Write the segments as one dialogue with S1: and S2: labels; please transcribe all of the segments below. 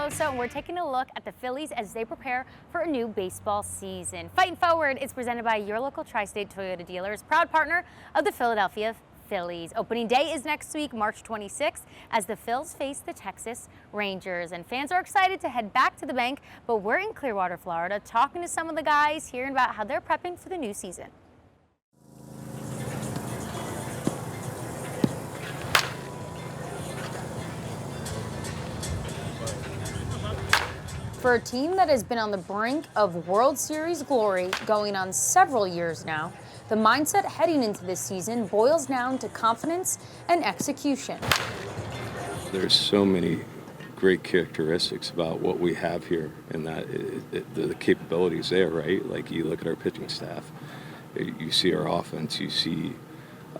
S1: Peloso, and we're taking a look at the Phillies as they prepare for a new baseball season. Fightin' Forward is presented by your local Tri-State Toyota dealers, proud partner of the Philadelphia Phillies. Opening day is next week, March 26th, as the Phils face the Texas Rangers. And fans are excited to head back to the bank, but we're in Clearwater, Florida, talking to some of the guys, hearing about how they're prepping for the new season. For a team that has been on the brink of World Series glory going on several years now, the mindset heading into this season boils down to confidence and execution.
S2: There's so many great characteristics about what we have here, and that the capabilities there, right? Like, you look at our pitching staff, you see our offense, you see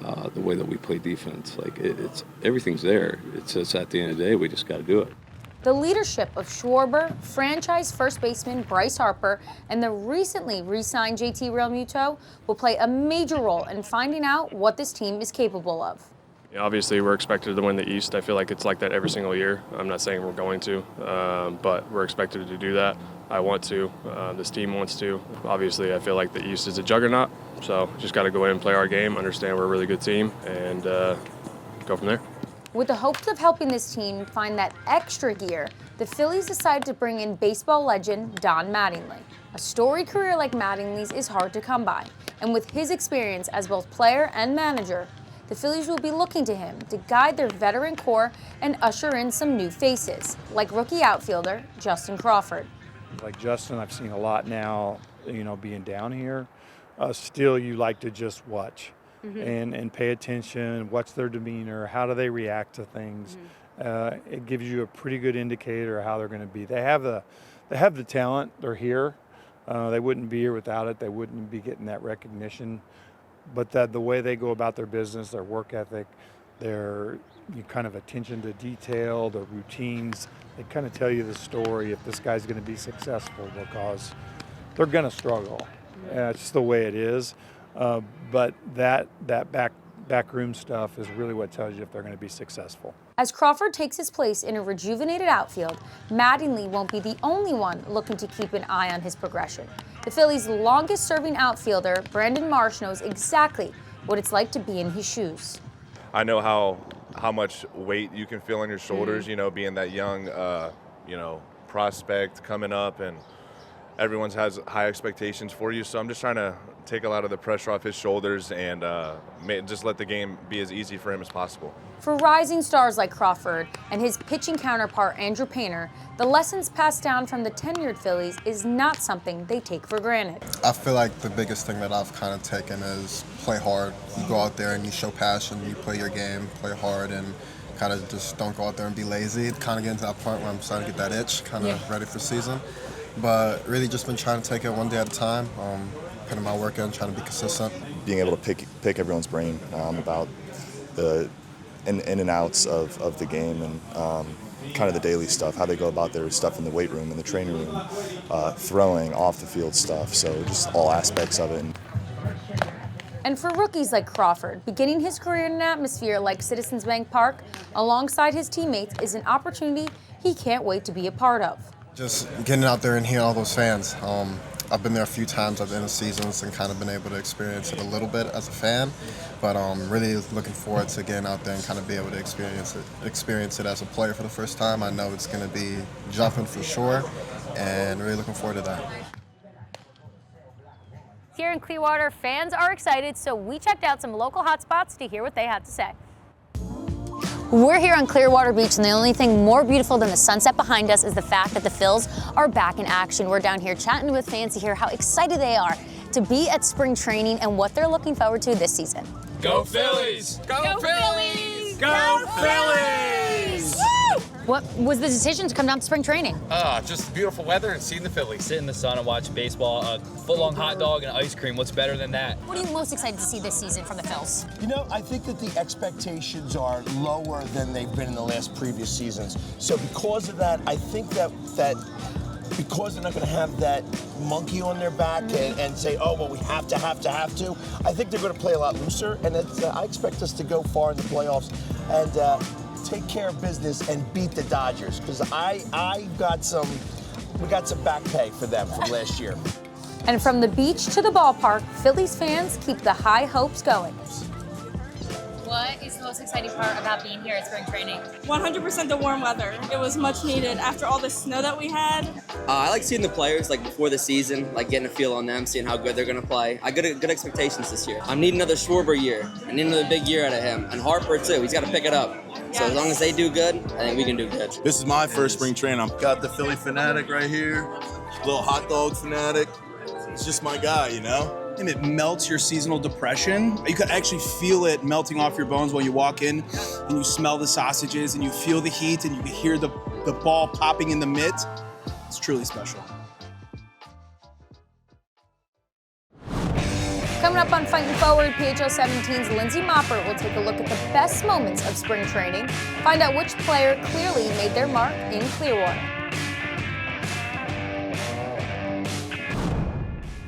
S2: the way that we play defense. Like, it's everything's there. It's just at the end of the day, we just got to do it.
S1: The leadership of Schwarber, franchise first baseman Bryce Harper, and the recently re-signed JT Realmuto will play a major role in finding out what this team is capable of.
S3: Yeah, obviously, we're expected to win the East. I feel like it's like that every single year. I'm not saying we're going to, but we're expected to do that. I want to. This team wants to. Obviously, I feel like the East is a juggernaut, so just got to go in and play our game, understand we're a really good team, and go from there.
S1: With the hopes of helping this team find that extra gear, the Phillies decided to bring in baseball legend Don Mattingly. A storied career like Mattingly's is hard to come by, and with his experience as both player and manager, the Phillies will be looking to him to guide their veteran core and usher in some new faces, like rookie outfielder Justin Crawford.
S4: Like Justin, I've seen a lot now, being down here. Still, you like to just watch. And pay attention, what's their demeanor, how do they react to things. It gives you a pretty good indicator of how they're going to be. They have the talent, they're here. They wouldn't be here without it. They wouldn't be getting that recognition. But the way they go about their business, their work ethic, their kind of attention to detail, their routines, they kind of tell you the story if this guy's going to be successful, because they're going to struggle. It's just the way it is. But that backroom stuff is really what tells you if they're going to be successful.
S1: As Crawford takes his place in a rejuvenated outfield, Mattingly won't be the only one looking to keep an eye on his progression. The Phillies' longest-serving outfielder, Brandon Marsh, knows exactly what it's like to be in his shoes.
S5: I know how much weight you can feel on your shoulders, being that young, prospect coming up, and everyone has high expectations for you. So I'm just trying to take a lot of the pressure off his shoulders and just let the game be as easy for him as possible.
S1: For rising stars like Crawford and his pitching counterpart Andrew Painter, the lessons passed down from the tenured Phillies is not something they take for granted.
S6: I feel like the biggest thing that I've kind of taken is play hard. You go out there and you show passion, you play your game, play hard, and kind of just don't go out there and be lazy. Kind of getting to that point where I'm starting to get that itch, kind of ready for season. But really just been trying to take it one day at a time, putting my work in, trying to be consistent.
S7: Being able to pick everyone's brain about the in and outs of the game, and kind of the daily stuff, how they go about their stuff in the weight room, in the training room, throwing, off the field stuff, so just all aspects of it.
S1: And for rookies like Crawford, beginning his career in an atmosphere like Citizens Bank Park alongside his teammates is an opportunity he can't wait to be a part of.
S6: Just getting out there and hearing all those fans. I've been there a few times at the end of seasons and kind of been able to experience it a little bit as a fan, but really looking forward to getting out there and kind of be able to experience it as a player for the first time. I know it's going to be jumping for sure, and really looking forward to that.
S1: Here in Clearwater, fans are excited, so we checked out some local hotspots to hear what they had to say. We're here on Clearwater Beach, and the only thing more beautiful than the sunset behind us is the fact that the Phils are back in action. We're down here chatting with fans to hear how excited they are to be at spring training and what they're looking forward to this season.
S8: Go Phillies!
S1: Go Phillies!
S8: Go Phillies!
S1: Woo! What was the decision to come down to spring training?
S8: Just beautiful weather and seeing the Phillies. Sit in the sun and watch baseball. A foot-long hot dog and ice cream. What's better than that?
S1: What are you most excited to see this season from the Phils?
S9: I think that the expectations are lower than they've been in the last previous seasons. So because of that, I think that because they're not going to have that monkey on their back and say, oh, well, we have to. I think they're going to play a lot looser, and I expect us to go far in the playoffs. And take care of business and beat the Dodgers, because we got some back pay for them from last year.
S1: And from the beach to the ballpark, Phillies fans keep the high hopes going. What is the most exciting part about being here at spring training?
S10: 100% the warm weather. It was much needed after all the snow that we had.
S11: I like seeing the players like before the season, like getting a feel on them, seeing how good they're going to play. I got good expectations this year. I need another Schwarber year. I need another big year out of him. And Harper too, he's got to pick it up. So as long as they do good, I think we can do good.
S12: This is my first spring training. I've got the Philly fanatic right here, little hot dog fanatic. It's just my guy, you know?
S13: And it melts your seasonal depression. You can actually feel it melting off your bones when you walk in and you smell the sausages and you feel the heat and you can hear the ball popping in the mitt. It's truly special.
S1: Coming up on Fightin' Forward, PHL 17's Lindsay Moppert will take a look at the best moments of spring training, find out which player clearly made their mark in Clearwater.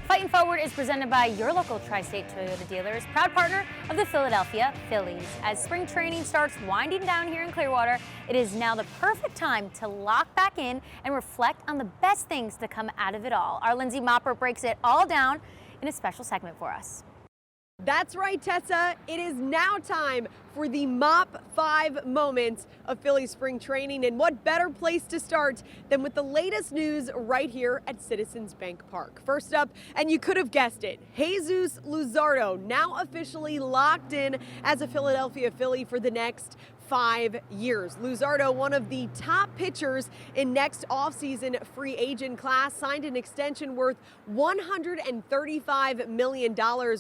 S1: Fightin' Forward is presented by your local Tri-State Toyota dealers, proud partner of the Philadelphia Phillies. As spring training starts winding down here in Clearwater, it is now the perfect time to lock back in and reflect on the best things to come out of it all. Our Lindsay Moppert breaks it all down in a special segment for us.
S14: That's right, Tessa. It is now time for the Mop 5 moments of Philly spring training. And what better place to start than with the latest news right here at Citizens Bank Park. First up, and you could have guessed it, Jesus Luzardo now officially locked in as a Philadelphia Philly for the next 5 years. Luzardo, one of the top pitchers in next offseason free agent class, signed an extension worth $135 million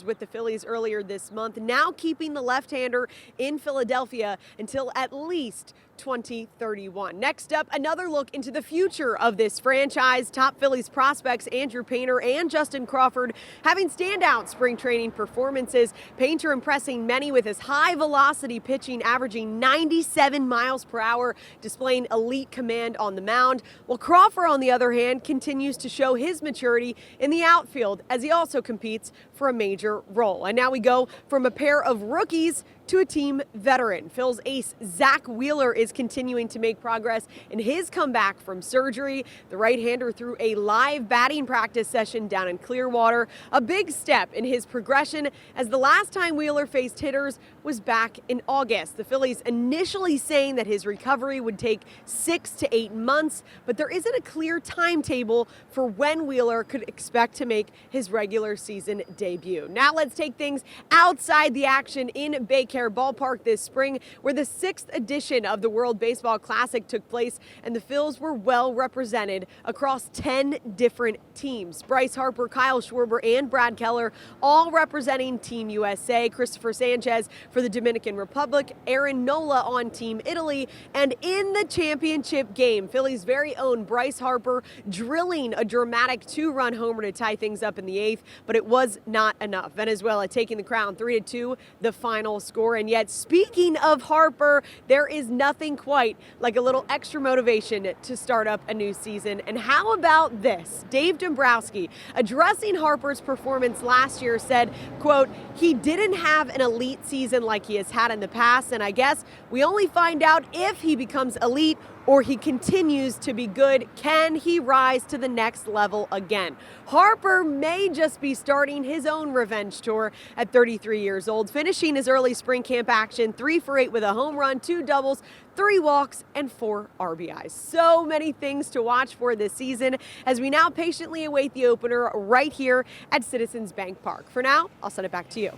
S14: with the Phillies earlier this month, now keeping the left-hander in Philadelphia until at least 2031. Next up, another look into the future of this franchise. Top Phillies prospects Andrew Painter and Justin Crawford having standout spring training performances. Painter impressing many with his high-velocity pitching, averaging 97 miles per hour, displaying elite command on the mound, while Crawford, on the other hand, continues to show his maturity in the outfield as he also competes for a major role. And now we go from a pair of rookies to a team veteran. Phil's ace, Zach Wheeler, is continuing to make progress in his comeback from surgery. The right-hander threw a live batting practice session down in Clearwater, a big step in his progression, as the last time Wheeler faced hitters was back in August. The Phillies initially saying that his recovery would take 6 to 8 months, but there isn't a clear timetable for when Wheeler could expect to make his regular season debut. Now let's take things outside the action in Baycare Ballpark this spring, where the 6th edition of the World Baseball Classic took place, and the Phils were well represented across 10 different teams. Bryce Harper, Kyle Schwarber, and Brad Keller all representing Team USA, Christopher Sanchez for the Dominican Republic, Aaron Nola on Team Italy, and in the championship game, Philly's very own Bryce Harper drilling a dramatic 2-run homer to tie things up in the 8th, but it was not enough. Venezuela taking the crown 3-2, the final score. And yet, speaking of Harper, there is nothing quite like a little extra motivation to start up a new season. And how about this? Dave Dombrowski, addressing Harper's performance last year, said, quote, "He didn't have an elite season like he has had in the past, and I guess we only find out if he becomes elite or he continues to be good. Can he rise to the next level again?" Harper may just be starting his own revenge tour at 33 years old, finishing his early spring camp action 3 for 8 with a home run, 2 doubles, 3 walks, and 4 RBIs. So many things to watch for this season as we now patiently await the opener right here at Citizens Bank Park. For now, I'll send it back to you.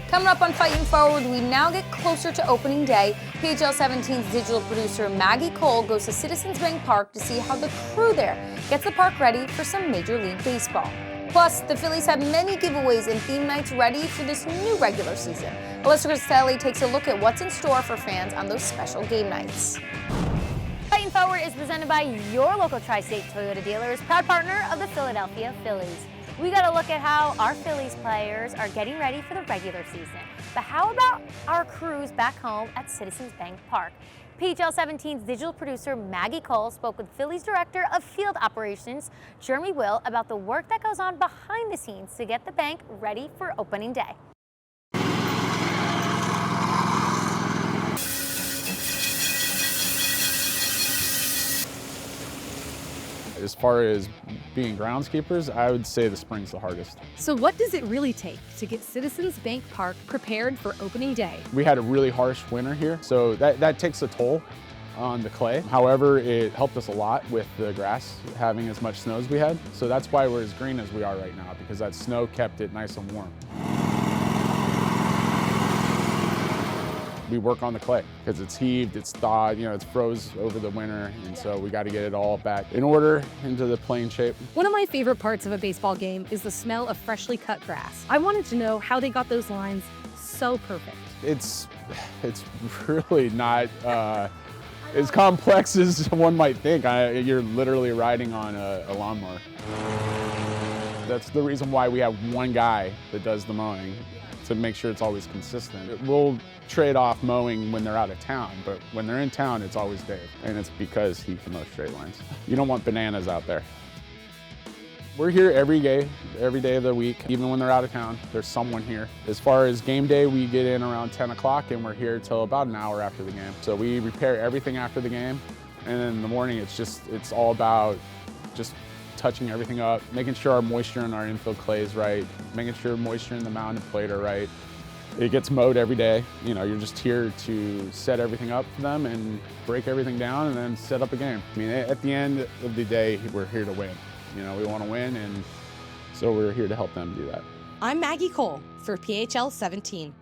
S1: Coming up on Fightin' Forward, we now get closer to opening day. PHL 17's digital producer Maggie Cole goes to Citizens Bank Park to see how the crew there gets the park ready for some Major League Baseball. Plus, the Phillies have many giveaways and theme nights ready for this new regular season. Alyssa Cristelli takes a look at what's in store for fans on those special game nights. Fightin' Forward is presented by your local Tri-State Toyota dealers, proud partner of the Philadelphia Phillies. We got to look at how our Phillies players are getting ready for the regular season. But how about our crews back home at Citizens Bank Park? PHL 17's digital producer Maggie Cole spoke with Phillies Director of Field Operations, Jeremy Will, about the work that goes on behind the scenes to get the bank ready for opening day.
S15: As far as being groundskeepers, I would say the spring's the hardest.
S16: So what does it really take to get Citizens Bank Park prepared for opening day?
S15: We had a really harsh winter here, so that takes a toll on the clay. However, it helped us a lot with the grass having as much snow as we had. So that's why we're as green as we are right now, because that snow kept it nice and warm. We work on the clay because it's heaved, it's thawed, it's froze over the winter, and so we got to get it all back in order into the playing shape.
S16: One of my favorite parts of a baseball game is the smell of freshly cut grass. I wanted to know how they got those lines so perfect.
S15: It's really not as complex as one might think. You're literally riding on a lawnmower. That's the reason why we have one guy that does the mowing, to make sure it's always consistent. We'll trade off mowing when they're out of town, but when they're in town, it's always Dave. And it's because he can mow straight lines. You don't want bananas out there. We're here every day of the week. Even when they're out of town, there's someone here. As far as game day, we get in around 10 o'clock and we're here till about an hour after the game. So we repair everything after the game. And then in the morning, it's all about just touching everything up, making sure our moisture in our infield clay is right, making sure moisture in the mound and plate are right. It gets mowed every day. You're just here to set everything up for them and break everything down and then set up a game. I mean, at the end of the day, we're here to win. We want to win, and so we're here to help them do that.
S16: I'm Maggie Cole for PHL 17.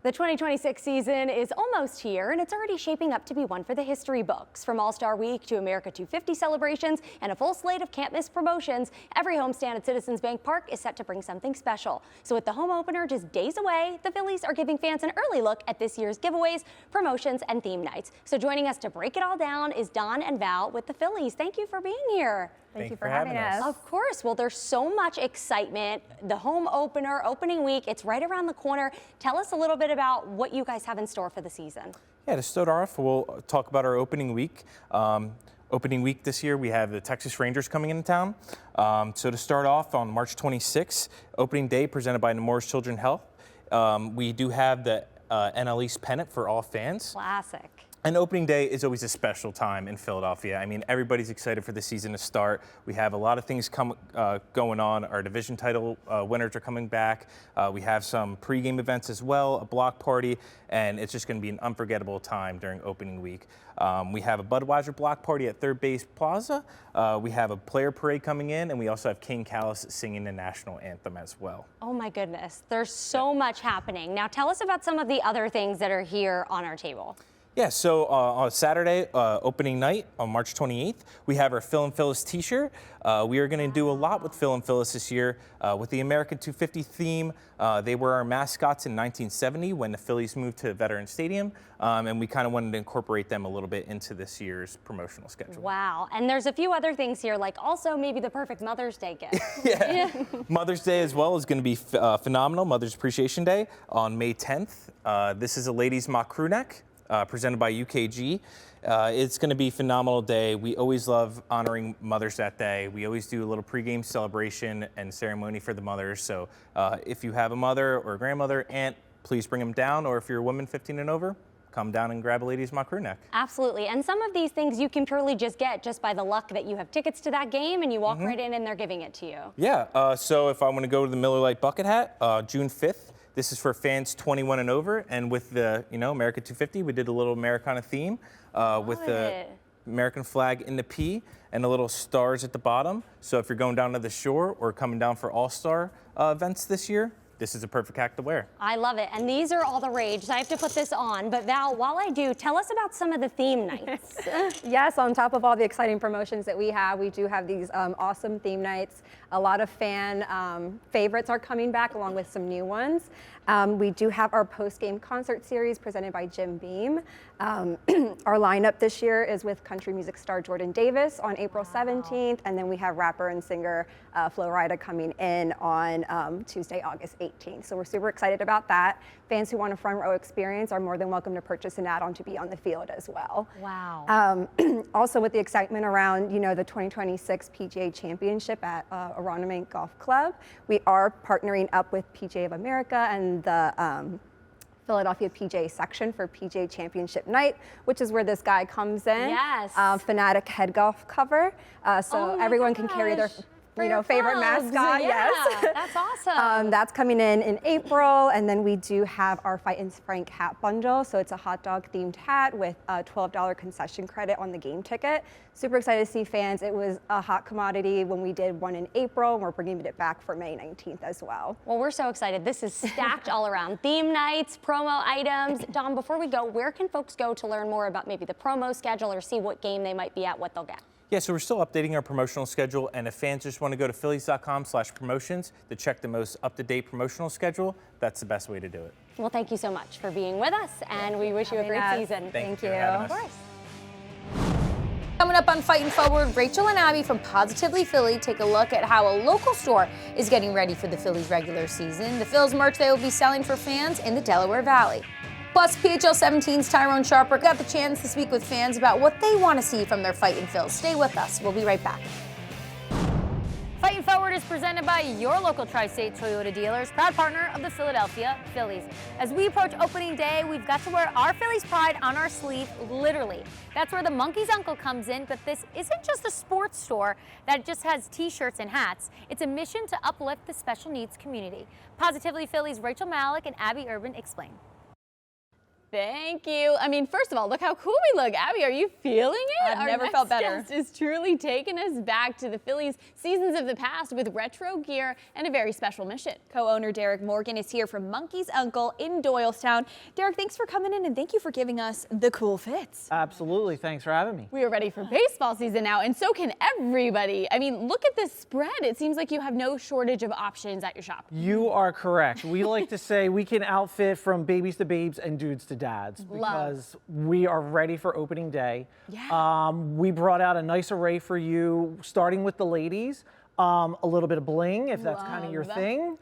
S1: The 2026 season is almost here, and it's already shaping up to be one for the history books. From All-Star Week to America 250 celebrations and a full slate of can't-miss promotions, every homestand at Citizens Bank Park is set to bring something special. So with the home opener just days away, the Phillies are giving fans an early look at this year's giveaways, promotions, and theme nights. So joining us to break it all down is Don and Val with the Phillies. Thank you for being here.
S17: Thank you for having us.
S1: Of course. Well, there's so much excitement. The home opener, opening week, it's right around the corner. Tell us a little bit about what you guys have in store for the season.
S17: Yeah, to start off, we'll talk about our opening week. Opening week this year, we have the Texas Rangers coming into town. So to start off, on March 26th, opening day presented by Nemours Children's Health. We do have the NL East pennant for all fans.
S1: Classic.
S17: And opening day is always a special time in Philadelphia. I mean, everybody's excited for the season to start. We have a lot of things going on. Our division title winners are coming back. We have some pregame events as well, a block party, and it's just going to be an unforgettable time during opening week. We have a Budweiser block party at Third Base Plaza. We have a player parade coming in, and we also have King Callis singing the national anthem as well.
S1: Oh my goodness, there's so much happening. Now tell us about some of the other things that are here on our table.
S17: Yeah, so on Saturday, opening night on March 28th, we have our Phil and Phyllis t-shirt. We are going to do a lot with Phil and Phyllis this year with the American 250 theme. They were our mascots in 1970 when the Phillies moved to Veterans Stadium, and we kind of wanted to incorporate them a little bit into this year's promotional schedule.
S1: Wow, and there's a few other things here, like also maybe the perfect Mother's Day gift.
S17: Yeah. Mother's Day as well is going to be phenomenal. Mother's Appreciation Day on May 10th. This is a ladies' mock crew neck. Presented by UKG. It's going to be a phenomenal day. We always love honoring mothers that day. We always do a little pregame celebration and ceremony for the mothers. So if you have a mother or a grandmother, aunt, please bring them down. Or if you're a woman 15 and over, come down and grab a ladies' mock crew neck.
S1: Absolutely. And some of these things you can purely just get just by the luck that you have tickets to that game and you walk right in and they're giving it to you.
S17: Yeah. So if I want to go to the Miller Lite Bucket Hat, June 5th, this is for fans 21 and over, and with the America 250, we did a little Americana theme with the American flag in the P and the little stars at the bottom. So if you're going down to the shore or coming down for All-Star events this year, this is a perfect hat to wear.
S1: I love it, and these are all the rage, so I have to put this on. But Val, while I do, tell us about some of the theme nights.
S18: Yes, on top of all the exciting promotions that we do have these awesome theme nights. A lot of fan favorites are coming back, along with some new ones. We do have our post-game concert series presented by Jim Beam. Our lineup this year is with country music star Jordan Davis on April 17th, and then we have rapper and singer Flo Rida coming in on Tuesday, August 18th. So we're super excited about that. Fans who want a front row experience are more than welcome to purchase an add-on to be on the field as well.
S1: Wow.
S18: Also with the excitement around, the 2026 PGA Championship at Aronimink Golf Club, we are partnering up with PGA of America and the Philadelphia PJ section for PJ Championship Night, which is where this guy comes in.
S1: Yes.
S18: Fanatic head golf cover. So everyone can carry their favorite
S1: clubs.
S18: mascot.
S1: Yeah,
S18: Yes.
S1: that's awesome.
S18: That's coming in April, and then we do have our Fightin Frank hat bundle. So it's a hot dog themed hat with a $12 concession credit on the game ticket. Super excited to see fans. It was a hot commodity when we did one in April, and we're bringing it back for May 19th as well.
S1: Well, we're so excited. This is stacked all around. Theme nights, promo items. Dom, before we go, where can folks go to learn more about maybe the promo schedule or see what game they might be at, what they'll get?
S17: Yeah, so we're still updating our promotional schedule, and if fans just want to go to phillies.com/promotions to check the most up-to-date promotional schedule, that's the best way to do it.
S1: Well, thank you so much for being with us, and we wish you a great season.
S17: Thank you. For having us.
S1: Of course. Coming up on Fightin' Forward, Rachel and Abby from Positively Philly take a look at how a local store is getting ready for the Phillies regular season, the Phils merch they will be selling for fans in the Delaware Valley. Plus, PHL 17's Tyrone Sharper got the chance to speak with fans about what they want to see from their Fightin' Phils. Stay with us. We'll be right back. Fightin' Forward is presented by your local Tri-State Toyota dealers, proud partner of the Philadelphia Phillies. As we approach opening day, we've got to wear our Phillies pride on our sleeve, literally. That's where the monkey's uncle comes in, but this isn't just a sports store that just has t-shirts and hats. It's a mission to uplift the special needs community. Positively Philly's Rachel Malik and Abby Urban explain.
S19: Thank you. I mean, first of all, look how cool we look. Abby, are you feeling it?
S14: I've never felt better.
S19: Our next guest is truly taking us back to the Phillies' seasons of the past with retro gear and a very special mission.
S20: Co-owner Derek Morgan is here from Monkey's Uncle in Doylestown. Derek, thanks for coming in and thank you for giving us the cool fits.
S21: Absolutely. Thanks for having me.
S19: We are ready for baseball season now, and so can everybody. I mean, look at this spread. It seems like you have no shortage of options at your shop.
S21: You are correct. We like to say we can outfit from babies to babes and dudes to dads because we are ready for opening day.
S19: Yeah.
S21: We brought out a nice array for you, starting with the ladies. A little bit of bling, if that's kind of your thing.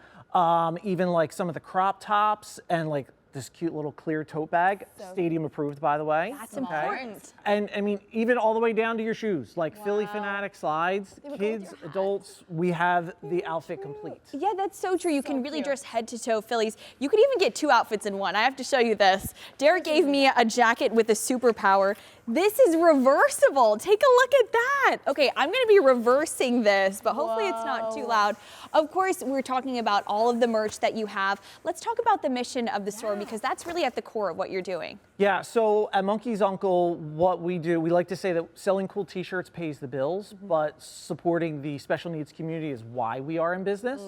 S21: Even like some of the crop tops and like this cute little clear tote bag, stadium approved, by the way.
S19: That's important.
S21: And I mean, even all the way down to your shoes, like Philly Fanatic slides, kids, adults, we have the outfit complete.
S20: Yeah, that's so true. You can really dress head to toe Phillies. You could even get 2 outfits in one. I have to show you this. Derek gave me a jacket with a superpower. This is reversible. Take a look at that. Okay, I'm gonna be reversing this, but hopefully it's not too loud. Of course, we're talking about all of the merch that you have. Let's talk about the mission of the store because that's really at the core of what you're doing.
S21: Yeah, so at Monkey's Uncle, what we do, we like to say that selling cool t-shirts pays the bills, but supporting the special needs community is why we are in business.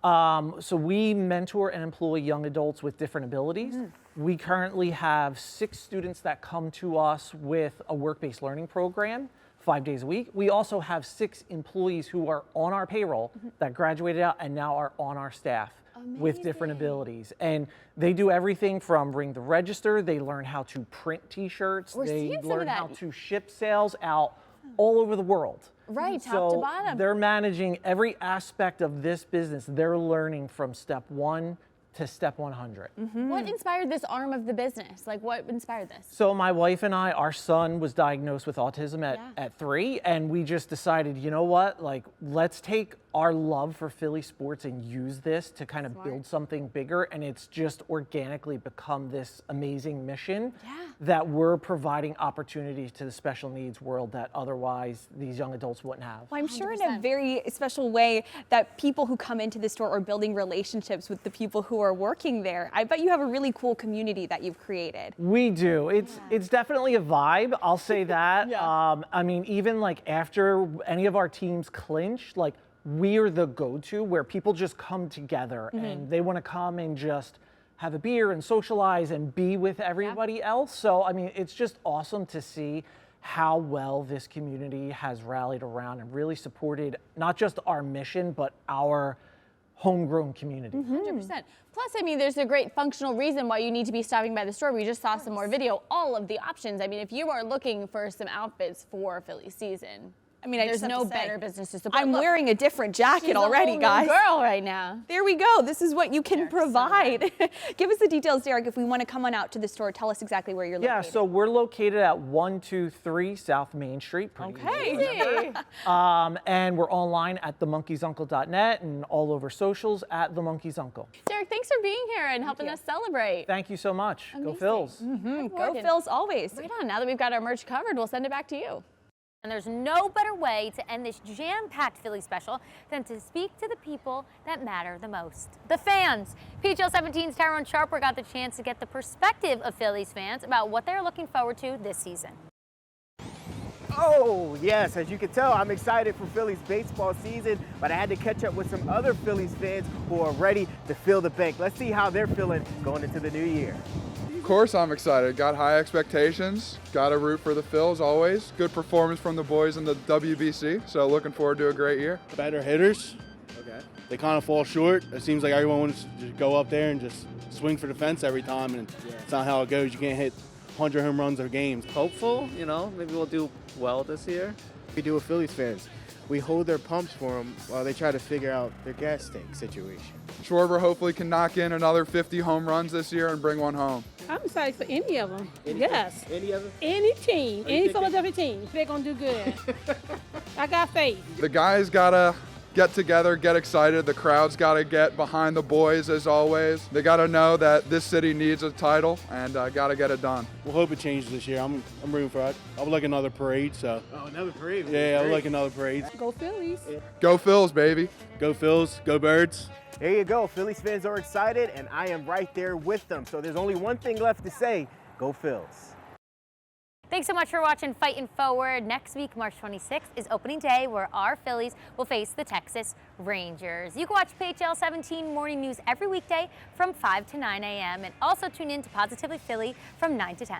S21: So we mentor and employ young adults with different abilities. We currently have 6 students that come to us with a work-based learning program 5 days a week. We also have 6 employees who are on our payroll that graduated out and now are on our staff with different abilities. And they do everything from ring the register, they learn how to print t-shirts, they learn how to ship sales out all over the world.
S19: Right, top to bottom.
S21: They're managing every aspect of this business. They're learning from step 1 to step 100.
S19: What inspired this arm of the business? Like, what inspired this?
S21: So my wife and I, our son was diagnosed with autism at 3, and we just decided, you know what, like, let's take our love for Philly sports and use this to kind of build something bigger, and it's just organically become this amazing mission that we're providing opportunities to the special needs world that otherwise these young adults wouldn't have.
S20: Well, I'm sure in a very special way that people who come into the store are building relationships with the people who are working there. I bet you have a really cool community that you've created.
S21: We do. It's definitely a vibe, I'll say that. I mean, even like after any of our teams clinch, like we are the go-to where people just come together and they want to come and just have a beer and socialize and be with everybody else. So, I mean, it's just awesome to see how well this community has rallied around and really supported not just our mission, but our homegrown community.
S19: 100%. Plus, I mean, there's a great functional reason why you need to be stopping by the store. We just saw some more video, all of the options. I mean, if you are looking for some outfits for Philly season,
S20: I mean, I
S19: There's
S20: just have
S19: no
S20: to say,
S19: better business to support.
S20: I'm
S19: Look,
S20: wearing a different jacket
S19: she's a
S20: already,
S19: whole new
S20: guys.
S19: girl right now.
S20: There we go. This is what you can provide. Give us the details, Derek. If we want to come on out to the store, tell us exactly where you're
S21: Yeah,
S20: located.
S21: so we're located at 123 South Main Street. Pretty
S20: Okay.
S21: And we're online at themonkeysuncle.net and all over socials at The Monkey's Uncle.
S19: Derek, thanks for being here and helping us celebrate.
S21: Thank you so much. Go
S19: Amazing.
S21: Phils.
S20: Go Phils always.
S19: Right on. Now that we've got our merch covered, we'll send it back to you.
S1: And there's no better way to end this jam-packed Philly special than to speak to the people that matter the most. The fans. PHL 17's Tyrone Sharper got the chance to get the perspective of Phillies fans about what they're looking forward to this season.
S2: Oh, yes, as you can tell, I'm excited for Phillies baseball season, but I had to catch up with some other Phillies fans who are ready to fill the bank. Let's see how they're feeling going into the new year.
S22: Of course I'm excited. Got high expectations. Got to root for the Phils always. Good performance from the boys in the WBC, so looking forward to a great year.
S23: Better hitters.
S2: Okay.
S23: They kind of fall short. It seems like everyone wants to just go up there and just swing for the fence every time, and it's not how it goes. You can't hit 100 home runs or games.
S2: Hopeful, maybe we'll do well this year. We do with Phillies fans. We hold their pumps for them while they try to figure out their gas tank situation.
S22: Schwarber hopefully can knock in another 50 home runs this year and bring one home.
S24: I'm excited for any of them. Yes.
S2: Any of them?
S24: Any team, any Philadelphia team, they're going to do good. I got faith.
S22: The guys got to get together, get excited. The crowd's got to get behind the boys as always. They got to know that this city needs a title and got to get it done.
S23: We'll hope it changes this year. I'm rooting for it. I would like another parade, so.
S2: Oh, another parade.
S23: Yeah, I would like another parade.
S24: Go Phillies.
S22: Go Phils, baby.
S23: Go Phils, go Birds.
S2: There you go. Phillies fans are excited, and I am right there with them. So there's only one thing left to say. Go Phils.
S1: Thanks so much for watching Fightin' Forward. Next week, March 26th, is opening day where our Phillies will face the Texas Rangers. You can watch PHL 17 Morning News every weekday from 5 to 9 a.m. and also tune in to Positively Philly from 9 to 10.